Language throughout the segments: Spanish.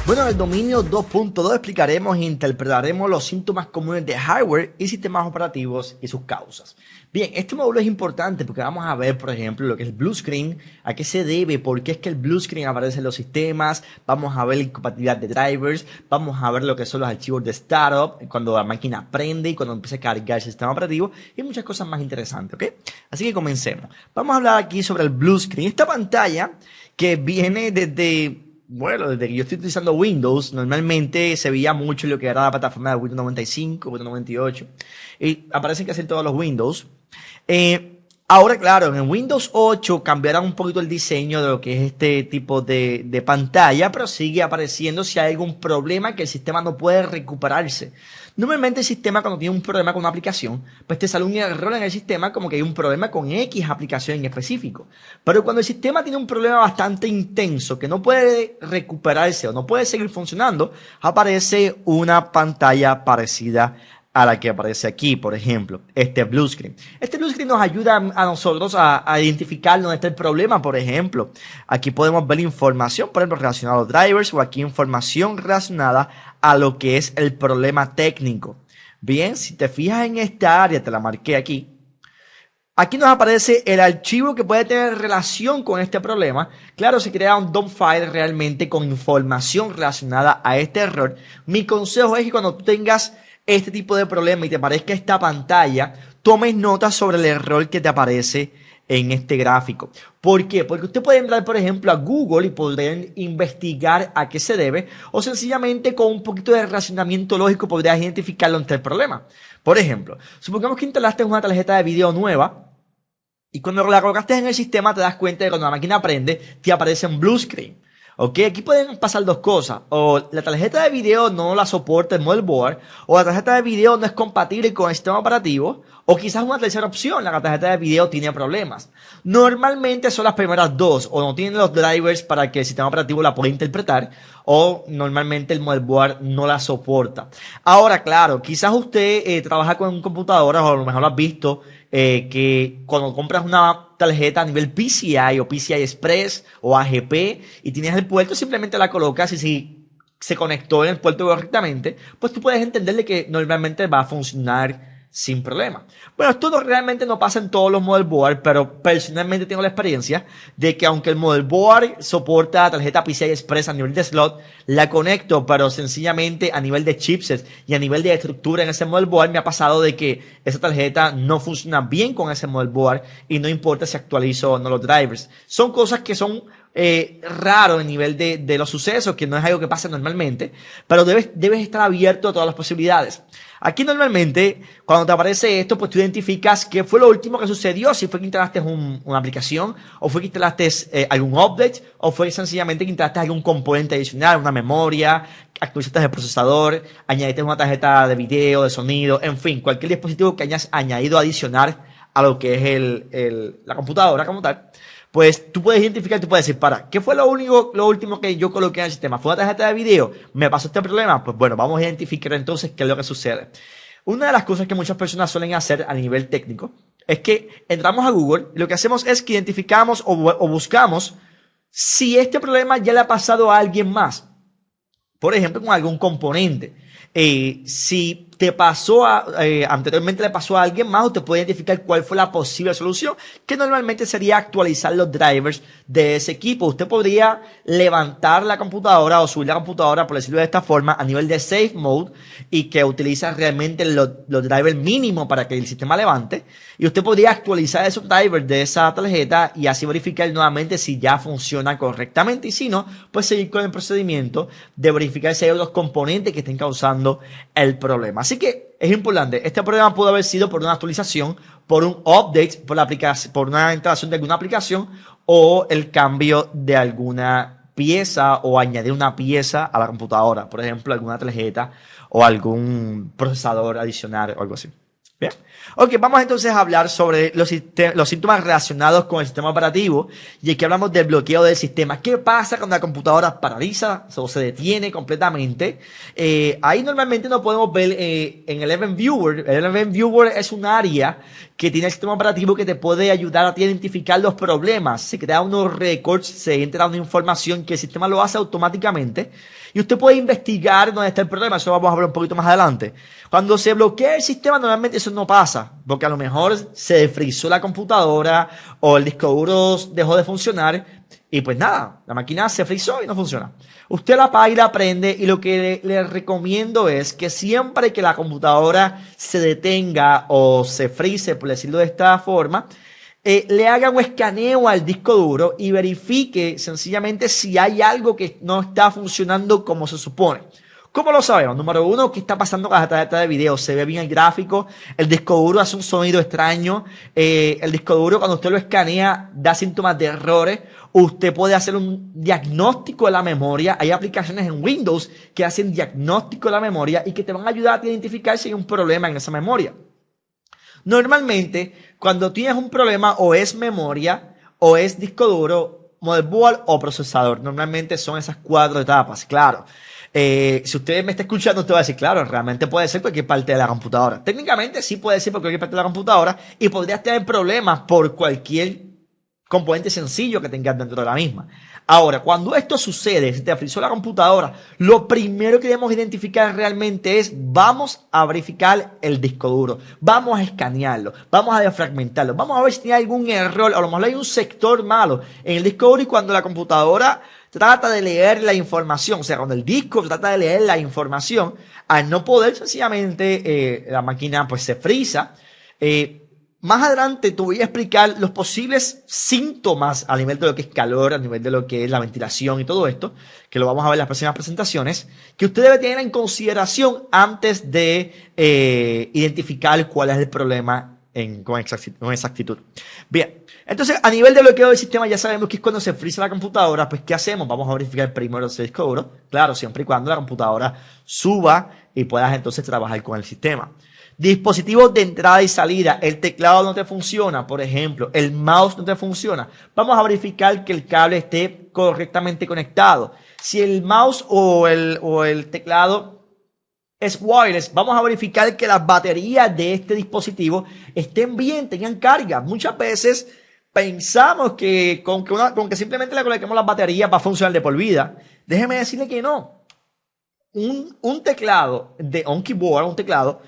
Bueno, en el dominio 2.2 explicaremos e interpretaremos los síntomas comunes de hardware y sistemas operativos y sus causas. Bien, este módulo es importante porque vamos a ver, por ejemplo, lo que es el blue screen, a qué se debe, por qué es que el blue screen aparece en los sistemas, vamos a ver la incompatibilidad de drivers, vamos a ver lo que son los archivos de startup, cuando la máquina prende y cuando empieza a cargar el sistema operativo y muchas cosas más interesantes, ¿ok? Así que comencemos. Vamos a hablar aquí sobre el blue screen, esta pantalla que viene desde que yo estoy utilizando Windows, normalmente se veía mucho lo que era la plataforma de Windows 95, Windows 98, y aparecen casi en todos los Windows. Ahora, claro, en Windows 8 cambiaron un poquito el diseño de lo que es este tipo de pantalla, pero sigue apareciendo si hay algún problema que el sistema no puede recuperarse. Normalmente el sistema, cuando tiene un problema con una aplicación, pues te sale un error en el sistema como que hay un problema con X aplicación en específico. Pero cuando el sistema tiene un problema bastante intenso que no puede recuperarse o no puede seguir funcionando, aparece una pantalla parecida a la que aparece aquí, por ejemplo, este blue screen. Este blue screen nos ayuda a nosotros a identificar dónde está el problema, por ejemplo. Aquí podemos ver información, por ejemplo, relacionada a los drivers o aquí información relacionada a lo que es el problema técnico. Bien, si te fijas en esta área, te la marqué aquí. Aquí nos aparece el archivo que puede tener relación con este problema. Claro, se crea un dump file realmente con información relacionada a este error. Mi consejo es que cuando tú tengas este tipo de problema y te aparezca esta pantalla, tomes nota sobre el error que te aparece en este gráfico. ¿Por qué? Porque usted puede entrar, por ejemplo, a Google y poder investigar a qué se debe, o sencillamente con un poquito de razonamiento lógico podrías identificarlo ante el problema. Por ejemplo, supongamos que instalaste una tarjeta de video nueva y cuando la colocaste en el sistema te das cuenta de que cuando la máquina prende te aparece un blue screen. Ok, aquí pueden pasar dos cosas. O la tarjeta de video no la soporta el motherboard, o la tarjeta de video no es compatible con el sistema operativo, o quizás una tercera opción, la tarjeta de video tiene problemas. Normalmente son las primeras dos, o no tienen los drivers para que el sistema operativo la pueda interpretar, o normalmente el motherboard no la soporta. Ahora, claro, quizás usted trabaja con computadoras, o a lo mejor lo has visto, que cuando compras una tarjeta a nivel PCI o PCI Express o AGP y tienes el puerto, simplemente la colocas y si se conectó en el puerto correctamente, pues tú puedes entenderle que normalmente va a funcionar sin problema. Bueno, esto realmente no pasa en todos los motherboards, pero personalmente tengo la experiencia de que aunque el motherboard soporta la tarjeta PCI Express a nivel de slot, la conecto, pero sencillamente a nivel de chipset y a nivel de estructura en ese motherboard me ha pasado de que esa tarjeta no funciona bien con ese motherboard y no importa si actualizo o no los drivers. Son cosas que son raro a nivel de los sucesos, que no es algo que pasa normalmente, pero debes estar abierto a todas las posibilidades. Aquí normalmente, cuando te aparece esto, pues tú identificas qué fue lo último que sucedió, si fue que instalaste una aplicación, o fue que instalaste algún update, o fue sencillamente que instalaste algún componente adicional, una memoria, actualizaste el procesador, añadiste una tarjeta de video, de sonido, en fin, cualquier dispositivo que hayas añadido adicional a lo que es la computadora como tal. Pues tú puedes identificar, tú puedes decir, ¿qué fue lo último que yo coloqué en el sistema? ¿Fue una tarjeta de video? ¿Me pasó este problema? Pues bueno, vamos a identificar entonces qué es lo que sucede. Una de las cosas que muchas personas suelen hacer a nivel técnico es que entramos a Google y lo que hacemos es que identificamos o buscamos si este problema ya le ha pasado a alguien más. Por ejemplo, con algún componente. Si te pasó anteriormente le pasó a alguien más, usted puede identificar cuál fue la posible solución, que normalmente sería actualizar los drivers de ese equipo. Usted podría levantar la computadora o subir la computadora, por decirlo de esta forma, a nivel de safe mode y que utiliza realmente los drivers mínimos para que el sistema levante. Y usted podría actualizar esos drivers de esa tarjeta y así verificar nuevamente si ya funciona correctamente. Y si no, pues seguir con el procedimiento de verificar si hay otros componentes que estén causando el problema. Así que es importante, este problema pudo haber sido por una actualización, por un update, por una instalación de alguna aplicación o el cambio de alguna pieza o añadir una pieza a la computadora, por ejemplo, alguna tarjeta o algún procesador adicional o algo así. Bien, Ok, vamos entonces a hablar sobre los síntomas relacionados con el sistema operativo. Y aquí hablamos del bloqueo del sistema. ¿Qué pasa cuando la computadora paraliza o se detiene completamente? Ahí normalmente no podemos ver en el Event Viewer. El Event Viewer es un área que tiene el sistema operativo que te puede ayudar a ti a identificar los problemas. Se crean unos records, se entra una información que el sistema lo hace automáticamente. Y usted puede investigar dónde está el problema. Eso vamos a hablar un poquito más adelante. Cuando se bloquea el sistema, normalmente eso no pasa. Porque a lo mejor se frizó la computadora o el disco duro dejó de funcionar. Y pues nada, la máquina se frizó y no funciona. Usted la apaga y la prende. Y lo que le recomiendo es que siempre que la computadora se detenga o se frice, por decirlo de esta forma, le haga un escaneo al disco duro y verifique sencillamente si hay algo que no está funcionando como se supone. ¿Cómo lo sabemos? Número uno, ¿qué está pasando con la tarjeta de video? Se ve bien el gráfico, el disco duro hace un sonido extraño, el disco duro cuando usted lo escanea da síntomas de errores. Usted puede hacer un diagnóstico de la memoria. Hay aplicaciones en Windows que hacen diagnóstico de la memoria y que te van a ayudar a identificar si hay un problema en esa memoria. Normalmente, cuando tienes un problema, o es memoria, o es disco duro, motherboard o procesador. Normalmente son esas 4 etapas, claro. Si usted me está escuchando, usted va a decir, claro, realmente puede ser cualquier parte de la computadora. Técnicamente sí puede ser por cualquier parte de la computadora y podrías tener problemas por cualquier componente sencillo que tengas dentro de la misma. Ahora, cuando esto sucede, si te frizó la computadora, lo primero que debemos identificar realmente es, vamos a verificar el disco duro, vamos a escanearlo, vamos a defragmentarlo, vamos a ver si tiene algún error, a lo mejor hay un sector malo en el disco duro y cuando la computadora trata de leer la información, o sea, cuando el disco trata de leer la información, al no poder sencillamente la máquina pues se frisa. Más adelante te voy a explicar los posibles síntomas a nivel de lo que es calor, a nivel de lo que es la ventilación y todo esto, que lo vamos a ver en las próximas presentaciones, que usted debe tener en consideración antes de identificar cuál es el problema con exactitud. Bien, entonces a nivel de bloqueo del sistema ya sabemos que es cuando se frisa la computadora, pues ¿qué hacemos? Vamos a verificar primero el disco duro, claro, siempre y cuando la computadora suba y puedas entonces trabajar con el sistema. Dispositivos de entrada y salida, el teclado no te funciona, por ejemplo, el mouse no te funciona. Vamos a verificar que el cable esté correctamente conectado. Si el mouse o el teclado es wireless, vamos a verificar que las baterías de este dispositivo estén bien, tengan carga. Muchas veces pensamos que con que simplemente le coloquemos las baterías va a funcionar de por vida. Déjeme decirle que no. Un teclado, un keyboard, un teclado,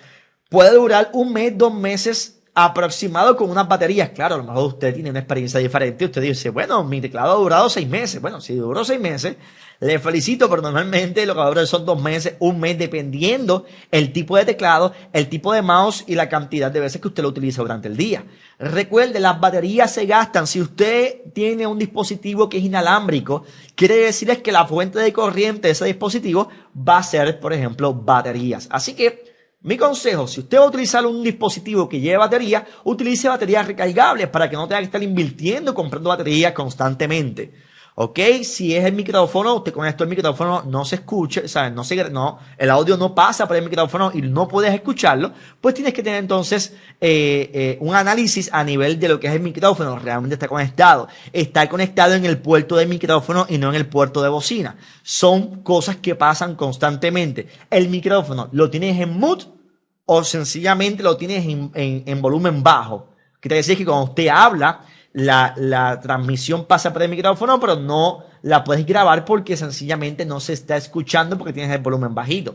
puede durar 1 mes, 2 meses aproximado con unas baterías. Claro, a lo mejor usted tiene una experiencia diferente. Usted dice, bueno, mi teclado ha durado 6 meses. Bueno, si duró 6 meses, le felicito, pero normalmente lo que va a durar son 2 meses, 1 mes, dependiendo el tipo de teclado, el tipo de mouse y la cantidad de veces que usted lo utiliza durante el día. Recuerde, las baterías se gastan. Si usted tiene un dispositivo que es inalámbrico, quiere decir que la fuente de corriente de ese dispositivo va a ser, por ejemplo, baterías. Así que, mi consejo, si usted va a utilizar un dispositivo que lleve batería, utilice baterías recargables para que no tenga que estar invirtiendo comprando baterías constantemente. ¿Ok? Si es el micrófono, usted con esto el micrófono no se escucha, o sea, el audio no pasa por el micrófono y no puedes escucharlo, pues tienes que tener entonces un análisis a nivel de lo que es el micrófono, realmente está conectado. Está conectado en el puerto del micrófono y no en el puerto de bocina. Son cosas que pasan constantemente. El micrófono, ¿lo tienes en mute o sencillamente lo tienes en volumen bajo? Quiere decir que cuando usted habla, la transmisión pasa por el micrófono, pero no la puedes grabar porque sencillamente no se está escuchando porque tienes el volumen bajito.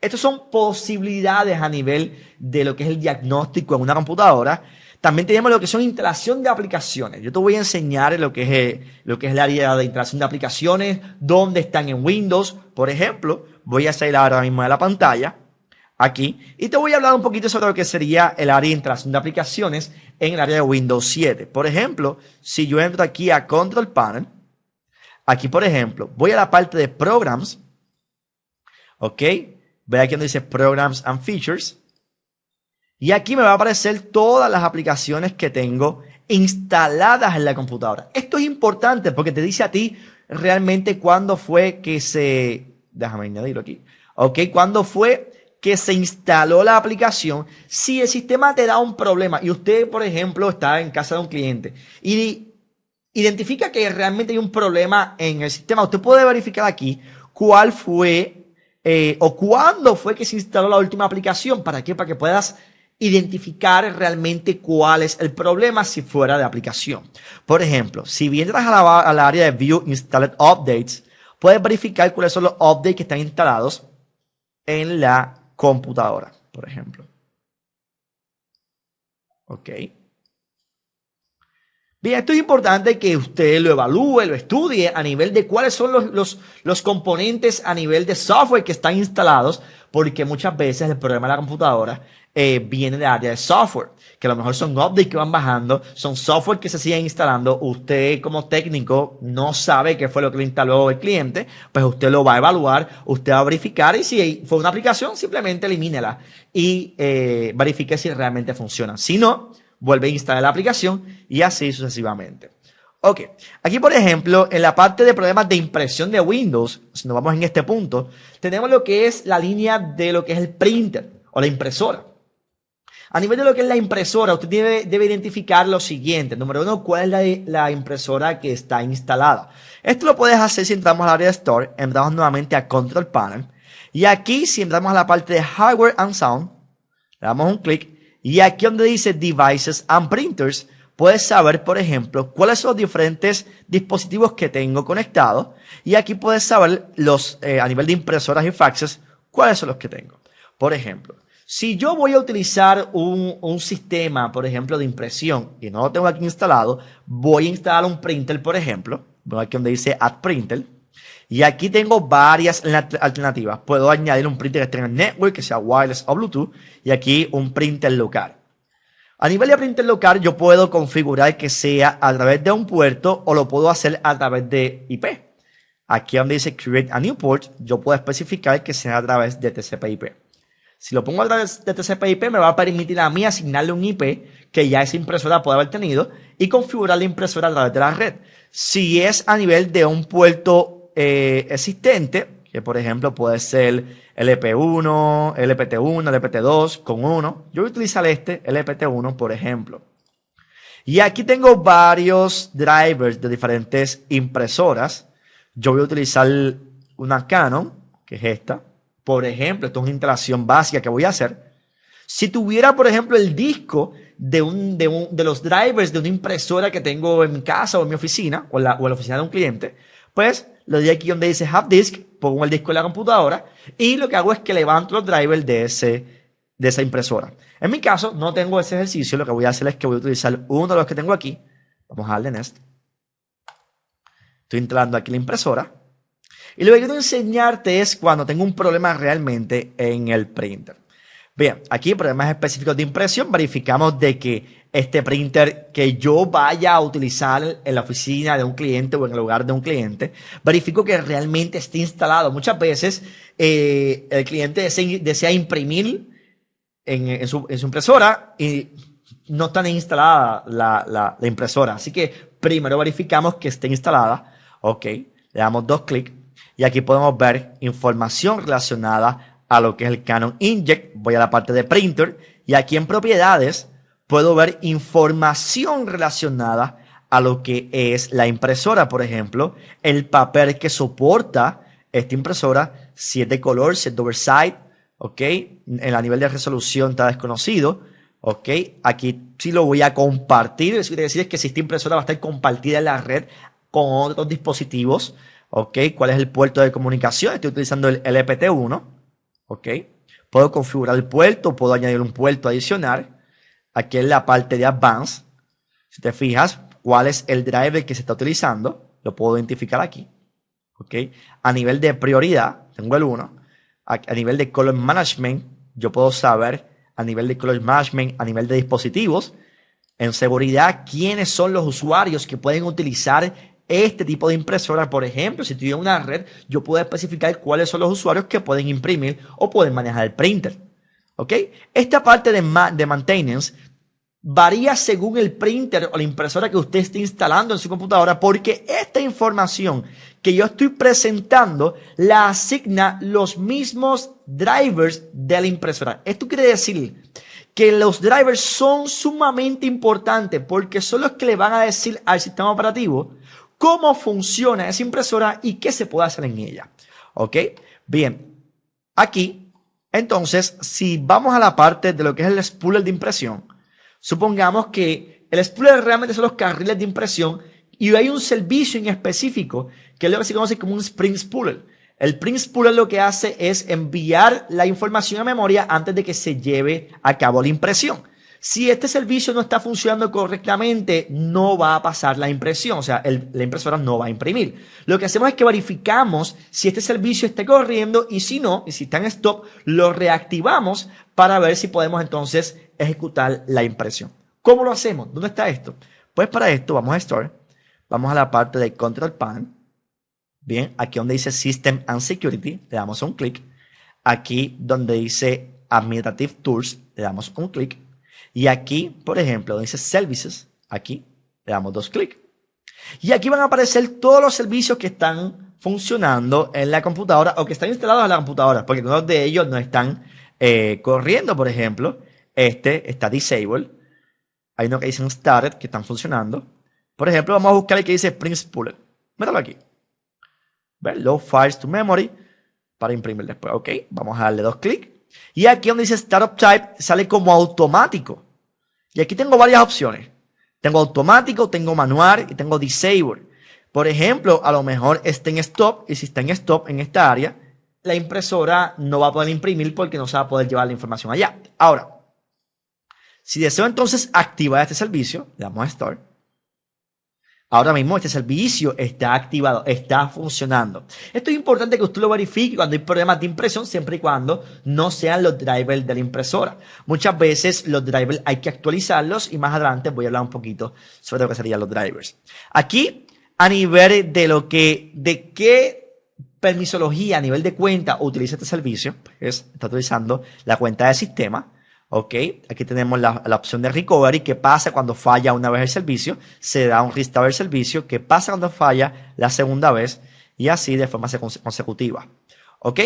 Estas son posibilidades a nivel de lo que es el diagnóstico en una computadora. También tenemos lo que son instalación de aplicaciones. Yo te voy a enseñar lo que es el área de instalación de aplicaciones, dónde están en Windows. Por ejemplo, voy a salir ahora mismo de la pantalla, aquí, y te voy a hablar un poquito sobre lo que sería el área de instalación de aplicaciones en el área de Windows 7. Por ejemplo, si yo entro aquí a Control Panel, aquí por ejemplo, voy a la parte de Programs, ok, ve aquí donde dice Programs and Features, y aquí me va a aparecer todas las aplicaciones que tengo instaladas en la computadora. Esto es importante porque te dice a ti realmente cuándo fue que déjame añadirlo aquí, ok, cuándo fue que se instaló la aplicación, si el sistema te da un problema y usted, por ejemplo, está en casa de un cliente y identifica que realmente hay un problema en el sistema, usted puede verificar aquí cuál fue o cuándo fue que se instaló la última aplicación. ¿Para qué? Para que puedas identificar realmente cuál es el problema si fuera de aplicación. Por ejemplo, si entras al área de View Installed Updates, puedes verificar cuáles son los updates que están instalados en la computadora, por ejemplo. Ok. Bien, esto es importante que usted lo evalúe, lo estudie a nivel de cuáles son los componentes a nivel de software que están instalados, porque muchas veces el problema de la computadora viene del área de software, que a lo mejor son updates que van bajando, son software que se siguen instalando. Usted como técnico no sabe qué fue lo que le instaló el cliente, pues usted lo va a evaluar, usted va a verificar y si fue una aplicación, simplemente elimínela y verifique si realmente funciona. Si no, vuelve a instalar la aplicación y así sucesivamente. Ok, aquí por ejemplo, en la parte de problemas de impresión de Windows, si nos vamos en este punto, tenemos lo que es la línea de lo que es el printer o la impresora. A nivel de lo que es la impresora, usted debe identificar lo siguiente. Número uno, ¿cuál es la impresora que está instalada? Esto lo puedes hacer si entramos al área de Store, entramos nuevamente a Control Panel. Y aquí, si entramos a la parte de Hardware and Sound, le damos un clic. Y aquí donde dice Devices and Printers, puedes saber, por ejemplo, cuáles son los diferentes dispositivos que tengo conectados. Y aquí puedes saber a nivel de impresoras y faxes, cuáles son los que tengo. Por ejemplo, si yo voy a utilizar un sistema, por ejemplo, de impresión y no lo tengo aquí instalado, voy a instalar un printer, por ejemplo. Voy aquí donde dice Add Printer. Y aquí tengo varias alternativas. Puedo añadir un printer que tenga network, que sea wireless o Bluetooth. Y aquí un printer local. A nivel de printer local, yo puedo configurar que sea a través de un puerto o lo puedo hacer a través de IP. Aquí donde dice Create a New Port, yo puedo especificar que sea a través de TCP/IP. Si lo pongo a través de TCP/IP, me va a permitir a mí asignarle un IP que ya esa impresora puede haber tenido y configurar la impresora a través de la red. Si es a nivel de un puerto existente, que por ejemplo puede ser LP1, LPT1, LPT2 con 1. Yo voy a utilizar este LPT1, por ejemplo. Y aquí tengo varios drivers de diferentes impresoras. Yo voy a utilizar una Canon, que es esta. Por ejemplo, esto es una instalación básica que voy a hacer. Si tuviera, por ejemplo, el disco de los drivers de una impresora que tengo en mi casa o en mi oficina, o en la oficina de un cliente, pues lo doy aquí donde dice Have Disk, pongo el disco en la computadora y lo que hago es que levanto los drivers de esa impresora. En mi caso, no tengo ese ejercicio, lo que voy a hacer es que voy a utilizar uno de los que tengo aquí. Vamos a darle Next. Estoy instalando aquí la impresora. Y lo que quiero enseñarte es cuando tengo un problema realmente en el printer. Bien, aquí problemas específicos de impresión, verificamos de que este printer que yo vaya a utilizar en la oficina de un cliente o en el hogar de un cliente, verifico que realmente esté instalado. Muchas veces el cliente desea imprimir en su impresora y no está instalada la impresora. Así que primero verificamos que esté instalada. Ok, le damos dos clics y aquí podemos ver información relacionada a lo que es el Canon Inkjet. Voy a la parte de printer y aquí en propiedades puedo ver información relacionada a lo que es la impresora. Por ejemplo, el papel que soporta esta impresora, si es de color, si es de oversight, ok, en a nivel de resolución está desconocido, ok, aquí sí lo voy a compartir. Eso quiere decir que si esta impresora va a estar compartida en la red con otros dispositivos, ok, cuál es el puerto de comunicación. Estoy utilizando el LPT1. Ok, puedo configurar el puerto, puedo añadir un puerto adicional. Aquí en la parte de Advanced, si te fijas, cuál es el driver que se está utilizando, lo puedo identificar aquí. Ok, a nivel de prioridad, tengo el 1. A nivel de Color Management, yo puedo saber a nivel de Color Management, a nivel de dispositivos, en seguridad, quiénes son los usuarios que pueden utilizar este tipo de impresora. Por ejemplo, si tuviera una red, yo puedo especificar cuáles son los usuarios que pueden imprimir o pueden manejar el printer. ¿Ok? Esta parte de maintenance varía según el printer o la impresora que usted esté instalando en su computadora, porque esta información que yo estoy presentando la asigna los mismos drivers de la impresora. Esto quiere decir que los drivers son sumamente importantes porque son los que le van a decir al sistema operativo cómo funciona esa impresora y qué se puede hacer en ella. ¿Ok? Bien, aquí, entonces, si vamos a la parte de lo que es el spooler de impresión, supongamos que el spooler realmente son los carriles de impresión y hay un servicio en específico que es lo que se conoce como un sprint spooler. El sprint spooler lo que hace es enviar la información a memoria antes de que se lleve a cabo la impresión. Si este servicio no está funcionando correctamente, no va a pasar la impresión, o sea, la impresora no va a imprimir. Lo que hacemos es que verificamos si este servicio está corriendo y si no, y si está en stop, lo reactivamos para ver si podemos entonces ejecutar la impresión. ¿Cómo lo hacemos? ¿Dónde está esto? Pues para esto vamos a Store, vamos a la parte de Control Panel. Bien, aquí donde dice System and Security, le damos un clic. Aquí donde dice Administrative Tools, le damos un clic. Y aquí, por ejemplo, donde dice Services, aquí le damos dos clics. Y aquí van a aparecer todos los servicios que están funcionando en la computadora o que están instalados en la computadora, porque algunos de ellos no están corriendo. Por ejemplo, este está Disabled. Hay uno que dicen Started, que están funcionando. Por ejemplo, vamos a buscar el que dice Print Spooler. Míralo aquí. ¿Ves? Load Files to Memory para imprimir después. Ok, vamos a darle dos clics. Y aquí donde dice Startup Type sale como automático. Y aquí tengo varias opciones. Tengo automático, tengo manual y tengo disable. Por ejemplo, a lo mejor está en stop y si está en stop en esta área, la impresora no va a poder imprimir porque no se va a poder llevar la información allá. Ahora, si deseo entonces activar este servicio, le damos a Start. Ahora mismo este servicio está activado, está funcionando. Esto es importante que usted lo verifique cuando hay problemas de impresión, siempre y cuando no sean los drivers de la impresora. Muchas veces los drivers hay que actualizarlos y más adelante voy a hablar un poquito sobre lo que serían los drivers. Aquí, a nivel de qué permisología, a nivel de cuenta utiliza este servicio, pues está utilizando la cuenta de sistema. Ok, aquí tenemos la opción de recovery. ¿Qué pasa cuando falla una vez el servicio? Se da un restart del servicio. ¿Qué pasa cuando falla la segunda vez? Y así de forma consecutiva. Ok,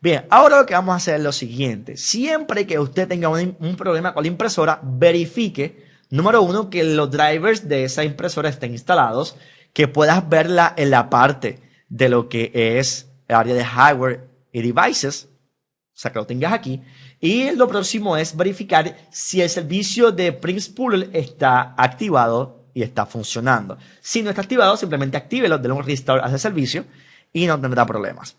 bien, ahora lo que vamos a hacer es lo siguiente. Siempre que usted tenga un problema con la impresora, verifique, número uno, que los drivers de esa impresora estén instalados, que puedas verla en la parte de lo que es el área de hardware y devices. O sea, que lo tengas aquí. Y lo próximo es verificar si el servicio de Print Spooler está activado y está funcionando. Si no está activado, simplemente actívelo, denle un restart a ese servicio y no tendrá problemas.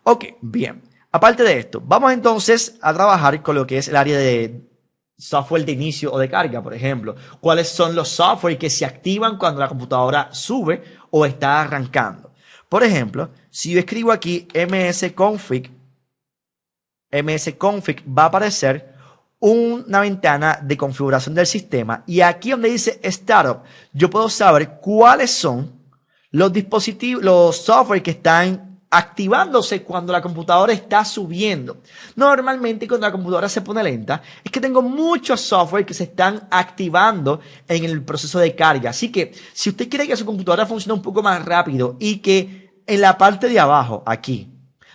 Ok, bien. Aparte de esto, vamos entonces a trabajar con lo que es el área de software de inicio o de carga, por ejemplo. ¿Cuáles son los software que se activan cuando la computadora sube o está arrancando? Por ejemplo, si yo escribo aquí msconfig va a aparecer una ventana de configuración del sistema y aquí donde dice Startup, yo puedo saber cuáles son los dispositivos, los software que están activándose cuando la computadora está subiendo. Normalmente cuando la computadora se pone lenta es que tengo muchos software que se están activando en el proceso de carga. Así que si usted quiere que su computadora funcione un poco más rápido y que en la parte de abajo, aquí,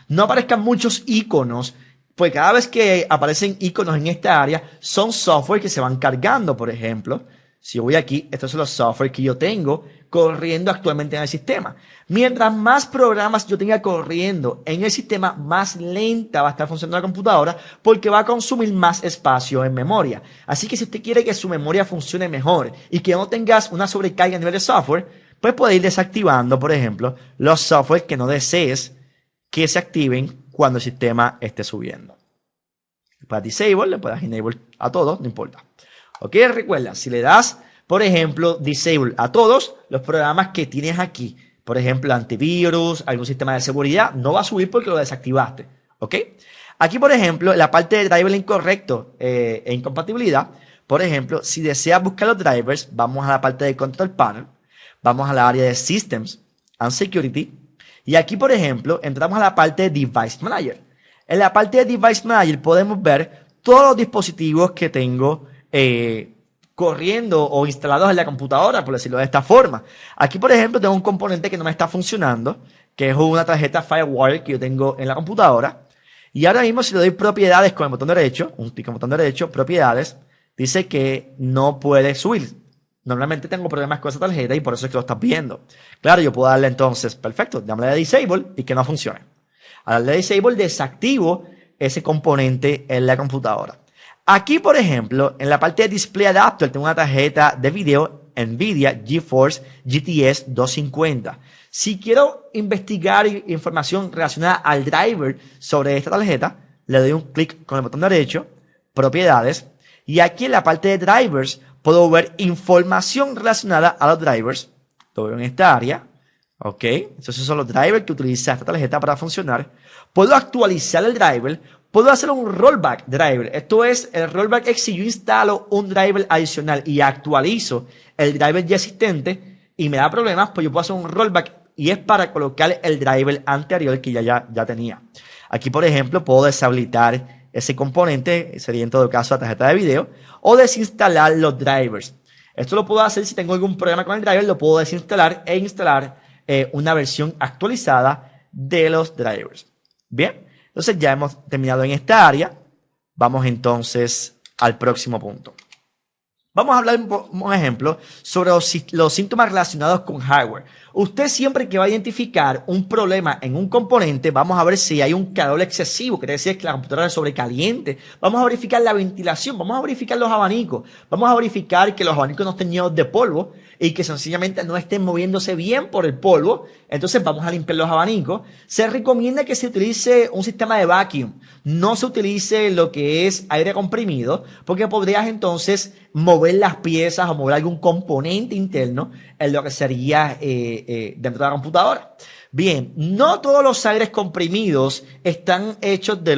no aparezcan muchos iconos, pues cada vez que aparecen iconos en esta área, son software que se van cargando. Por ejemplo, si yo voy aquí, estos son los software que yo tengo corriendo actualmente en el sistema. Mientras más programas yo tenga corriendo en el sistema, más lenta va a estar funcionando la computadora porque va a consumir más espacio en memoria. Así que si usted quiere que su memoria funcione mejor y que no tengas una sobrecarga a nivel de software, pues puede ir desactivando, por ejemplo, los software que no desees que se activen cuando el sistema esté subiendo. Para disable, le puedes enable a todos, no importa. Ok, recuerda, si le das, por ejemplo, disable a todos los programas que tienes aquí, por ejemplo, antivirus, algún sistema de seguridad, no va a subir porque lo desactivaste. Ok, aquí, por ejemplo, en la parte de driver incorrecto e incompatibilidad, por ejemplo, si deseas buscar los drivers, vamos a la parte de Control Panel, vamos a la área de Systems and Security. Y aquí, por ejemplo, entramos a la parte de Device Manager. En la parte de Device Manager podemos ver todos los dispositivos que tengo corriendo o instalados en la computadora, por decirlo de esta forma. Aquí, por ejemplo, tengo un componente que no me está funcionando, que es una tarjeta Firewire que yo tengo en la computadora. Y ahora mismo si le doy propiedades con el botón derecho, un clic con el botón derecho, propiedades, dice que no puede subir. Normalmente tengo problemas con esa tarjeta y por eso es que lo estás viendo. Claro, yo puedo darle entonces, perfecto, dámosle a Disable y que no funcione. Al darle a Disable desactivo ese componente en la computadora. Aquí, por ejemplo, en la parte de Display Adapter tengo una tarjeta de video NVIDIA GeForce GTX 250. Si quiero investigar información relacionada al driver sobre esta tarjeta, le doy un clic con el botón derecho, propiedades, y aquí en la parte de drivers puedo ver información relacionada a los drivers. Lo veo en esta área. Ok, entonces esos son los drivers que utiliza esta tarjeta para funcionar. Puedo actualizar el driver. Puedo hacer un rollback driver. Esto es, el rollback es si yo instalo un driver adicional y actualizo el driver ya existente y me da problemas, pues yo puedo hacer un rollback y es para colocar el driver anterior que ya tenía. Aquí, por ejemplo, puedo deshabilitar ese componente, sería en todo caso la tarjeta de video, o desinstalar los drivers. Esto lo puedo hacer si tengo algún problema con el driver, lo puedo desinstalar e instalar una versión actualizada de los drivers. Bien, entonces ya hemos terminado en esta área. Vamos entonces al próximo punto. Vamos a hablar un ejemplo sobre los síntomas relacionados con hardware. Usted siempre que va a identificar un problema en un componente, vamos a ver si hay un calor excesivo, quiere decir que la computadora es sobrecaliente. Vamos a verificar la ventilación, vamos a verificar los abanicos, vamos a verificar que los abanicos no estén llenos de polvo y que sencillamente no estén moviéndose bien por el polvo. Entonces vamos a limpiar los abanicos. Se recomienda que se utilice un sistema de vacuum. No se utilice lo que es aire comprimido, porque podrías entonces mover las piezas o mover algún componente interno en lo que sería dentro de la computadora. Bien, no todos los aires comprimidos están hechos de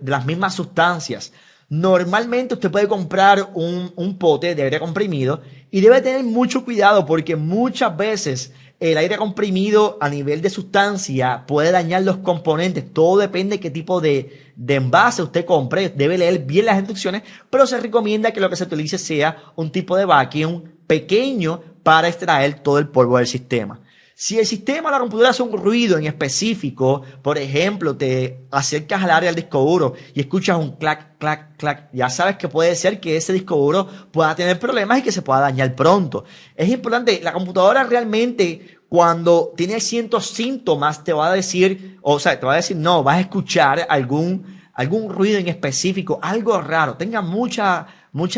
las mismas sustancias. Normalmente usted puede comprar un pote de aire comprimido y debe tener mucho cuidado porque muchas veces el aire comprimido a nivel de sustancia puede dañar los componentes. Todo depende de qué tipo de envase usted compre. Debe leer bien las instrucciones, pero se recomienda que lo que se utilice sea un tipo de vacuum pequeño para extraer todo el polvo del sistema. Si el sistema de la computadora hace un ruido en específico, por ejemplo, te acercas al área del disco duro y escuchas un clac, clac, clac, ya sabes que puede ser que ese disco duro pueda tener problemas y que se pueda dañar pronto. Es importante, la computadora realmente cuando tiene ciertos síntomas te va a decir, no, vas a escuchar algún ruido en específico, algo raro. Tenga mucha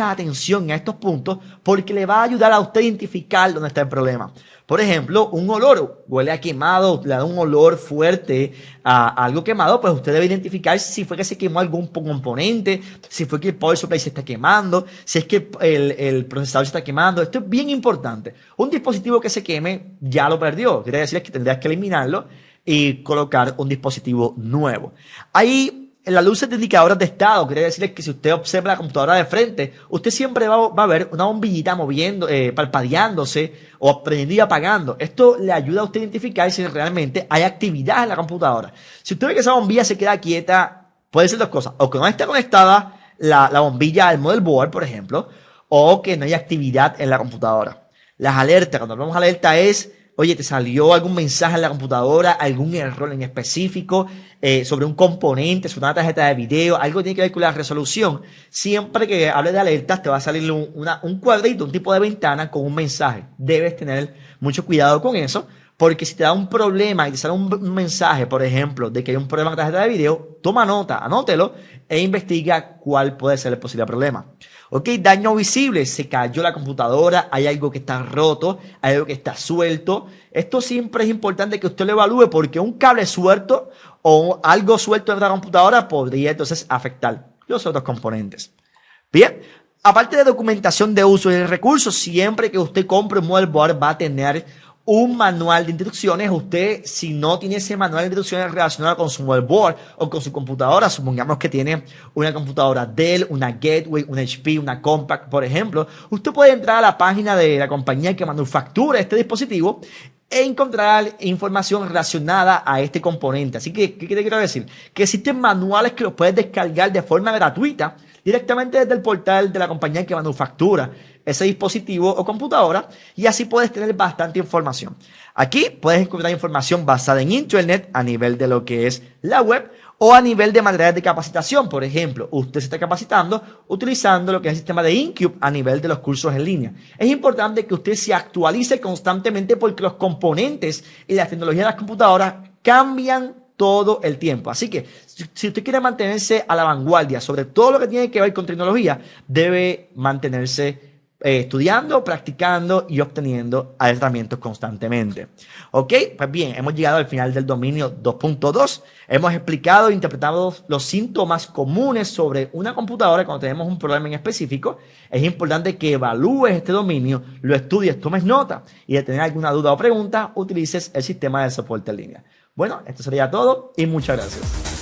atención a estos puntos porque le va a ayudar a usted a identificar dónde está el problema. Por ejemplo, un olor huele a quemado, le da un olor fuerte a algo quemado, pues usted debe identificar si fue que se quemó algún componente, si fue que el power supply se está quemando, si es que el procesador se está quemando. Esto es bien importante. Un dispositivo que se queme ya lo perdió. Quiere decir que tendrías que eliminarlo y colocar un dispositivo nuevo. Ahí en las luces de indicadores de estado, quiere decir que si usted observa la computadora de frente, usted siempre va a ver una bombillita moviendo, parpadeándose o prendiendo y apagando. Esto le ayuda a usted a identificar si realmente hay actividad en la computadora. Si usted ve que esa bombilla se queda quieta, puede ser dos cosas. O que no está conectada la bombilla al motherboard, por ejemplo, o que no hay actividad en la computadora. Las alertas, cuando hablamos de alerta es, oye, te salió algún mensaje en la computadora, algún error en específico, sobre un componente, sobre una tarjeta de video, algo que tiene que ver con la resolución. Siempre que hable de alertas te va a salir un cuadrito, un tipo de ventana con un mensaje. Debes tener mucho cuidado con eso, porque si te da un problema y te sale un mensaje, por ejemplo, de que hay un problema con la tarjeta de video, toma nota, anótelo e investiga cuál puede ser el posible problema. Ok, daño visible, se cayó la computadora, hay algo que está roto, hay algo que está suelto. Esto siempre es importante que usted lo evalúe porque un cable suelto o algo suelto en la computadora podría entonces afectar los otros componentes. Bien, aparte de documentación de uso y de recursos, siempre que usted compre un motherboard va a tener un manual de instrucciones. Usted, si no tiene ese manual de instrucciones relacionado con su motherboard o con su computadora, supongamos que tiene una computadora Dell, una Gateway, una HP, una Compaq, por ejemplo, usted puede entrar a la página de la compañía que manufactura este dispositivo e encontrar información relacionada a este componente. Así que, ¿qué te quiero decir? Que existen manuales que los puedes descargar de forma gratuita directamente desde el portal de la compañía que manufactura ese dispositivo o computadora, y así puedes tener bastante información. Aquí puedes encontrar información basada en internet a nivel de lo que es la web o a nivel de materiales de capacitación. Por ejemplo, usted se está capacitando utilizando lo que es el sistema de Incube a nivel de los cursos en línea. Es importante que usted se actualice constantemente porque los componentes y las tecnologías de las computadoras cambian todo el tiempo. Así que si usted quiere mantenerse a la vanguardia sobre todo lo que tiene que ver con tecnología, debe mantenerse estudiando, practicando y obteniendo herramientas constantemente. Ok, pues bien, hemos llegado al final del dominio 2.2. Hemos explicado e interpretado los síntomas comunes sobre una computadora cuando tenemos un problema en específico. Es importante que evalúes este dominio, lo estudies, tomes nota y de tener alguna duda o pregunta, utilices el sistema de soporte en línea. Bueno, esto sería todo y muchas gracias.